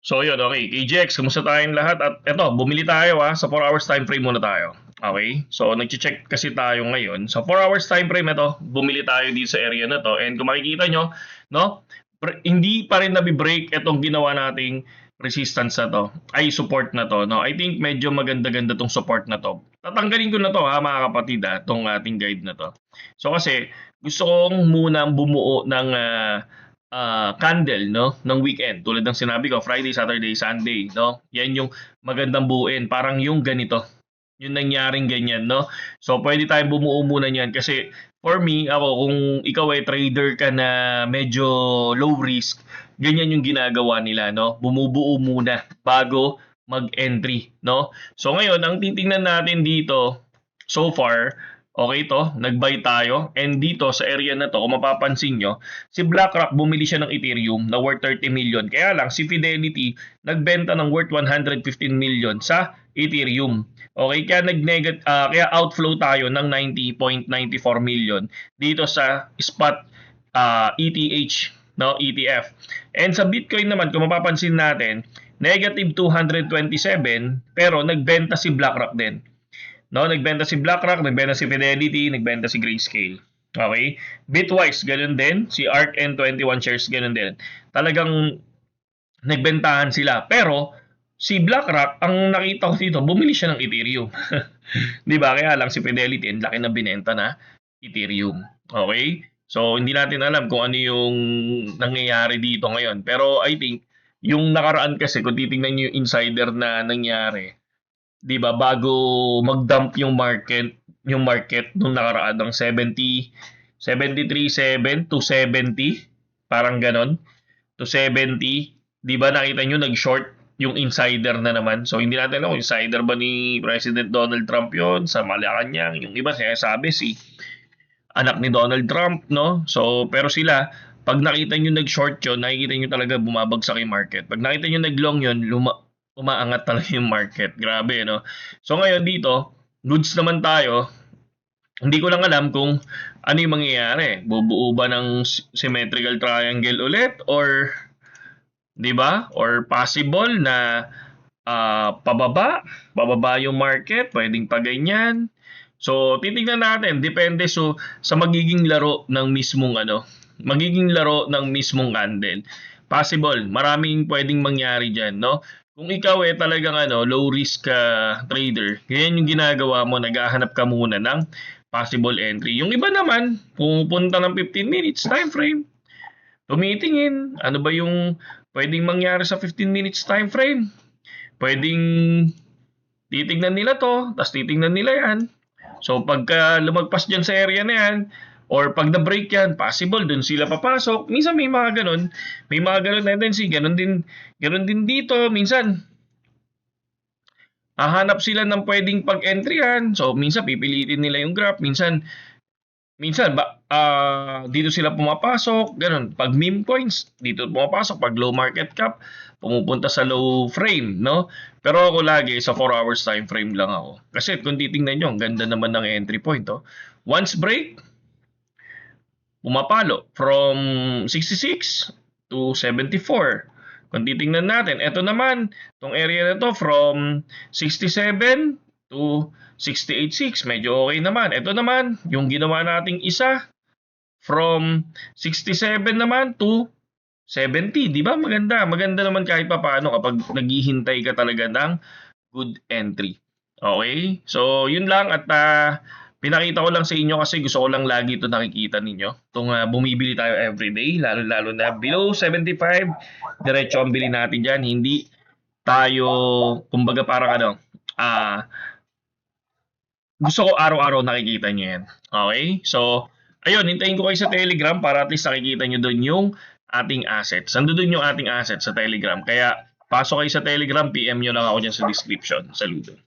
So yun, okay. KGX, kumusta tayong lahat? At eto, bumili tayo sa 4 hours time frame muna tayo. Okay? So nag-check kasi tayo ngayon. So 4 hours time frame ito, bumili tayo dito sa area na to. And kung makikita nyo, no, hindi pa rin nabi-break itong ginawa nating resistance na to. Ay, support na to. No? I think medyo maganda-ganda tong support na to. Tatanggalin ko na to mga kapatid tong ating guide na to. So kasi gusto kong muna bumuo ng candle ng weekend, tulad ng sinabi ko, Friday, Saturday, Sunday, no? Yan yung magandang buuin, parang yung ganito, yung nangyaring ganyan, no? So pwede tayong bumuo muna niyan kasi for me, ako, kung ikaw ay trader ka na medyo low risk, ganyan yung ginagawa nila, no? Bumubuo muna bago mag-entry, no? So ngayon, ang titingnan natin dito so far, okay to, nag-buy tayo. And dito sa area na to, kung mapapansin nyo, si BlackRock bumili siya ng Ethereum na worth 30 million. Kaya lang, si Fidelity nagbenta ng worth 115 million sa Ethereum. Okay, kaya outflow tayo ng 90.94 million dito sa spot ETH, no, ETF. And sa Bitcoin naman, kung mapapansin natin, negative 227, pero nagbenta si BlackRock din. No, nagbenta si BlackRock, nagbenta si Fidelity, nagbenta si Grayscale. Okay? Bitwise, ganun din. Si ARK N21 shares, ganun din. Talagang nagbentahan sila. Pero, si BlackRock, ang nakita ko dito, bumili siya ng Ethereum. Di ba? Kaya lang si Fidelity, ang laki na binenta na Ethereum. Okay? So, hindi natin alam kung ano yung nangyayari dito ngayon. Pero, I think, yung nakaraan kasi, kung titingnan nyo yung insider na nangyari, 'di ba, bago mag-dump yung market nung nakaraan ng 73.7 to 70, parang ganon, to 70, 'di ba, nakita nyo nag-short yung insider na naman. So hindi natin alam kung insider ba ni President Donald Trump yon sa Malacanang. Yung iba sinasabi si anak ni Donald Trump, no? So pero sila, pag nakita nyo nag-short yun, nakikita nyo talaga bumabagsak yung market. Pag nakita nyo nag-long yun, umaangat talaga yung market. Grabe, no? So ngayon dito, goods naman tayo. Hindi ko lang alam kung ano yung mangyayari. Bubuo ba ng symmetrical triangle ulit, or 'di ba? Or possible na bababa yung market, pwedeng pa ganyan. So titingnan natin, depende sa magiging laro ng mismong candle. Possible, maraming pwedeng mangyari diyan, no? Kung ikaw talagang low risk trader, ganyan yung ginagawa mo, naghahanap ka muna ng possible entry. Yung iba naman, pumupunta ng 15 minutes time frame, tumitingin, ano ba yung pwedeng mangyari sa 15 minutes time frame? Pwedeng titingnan nila to, tapos titingnan nila yan. So pagka lumagpas dyan sa area na yan, or pag na-break yan, possible dun sila papasok. Minsan may mga ganun tendency. Ganun din dito. Minsan, hahanap sila ng pwedeng pag-entryhan. So, minsan pipilitin nila yung graph. Minsan dito sila pumapasok. Ganun. Pag meme coins, dito pumapasok. Pag low market cap, pumupunta sa low frame, no? Pero ako lagi sa 4 hours time frame lang ako. Kasi kung titingnan nyo, ang ganda naman ng entry point. Once break, pumapalo from 66 to 74. Kung titingnan natin, ito naman, itong area na to from 67 to 68.6. Medyo okay naman. Ito naman, yung ginawa nating isa, from 67 naman to 70. Di ba? Maganda. Maganda naman kahit pa paano kapag naghihintay ka talaga ng good entry. Okay? So, yun lang. At pinakita ko lang sa inyo kasi gusto ko lang lagi ito nakikita ninyo. Itong bumibili tayo everyday, lalo na below 75, diretso ang bili natin dyan. Hindi tayo, kumbaga parang gusto ko araw-araw nakikita nyo yan. Okay? So, ayun, hintayin ko kayo sa Telegram para at least nakikita nyo doon yung ating assets. Nandun yung ating assets sa Telegram. Kaya, pasok kayo sa Telegram, PM nyo lang ako dyan sa description. Saludo.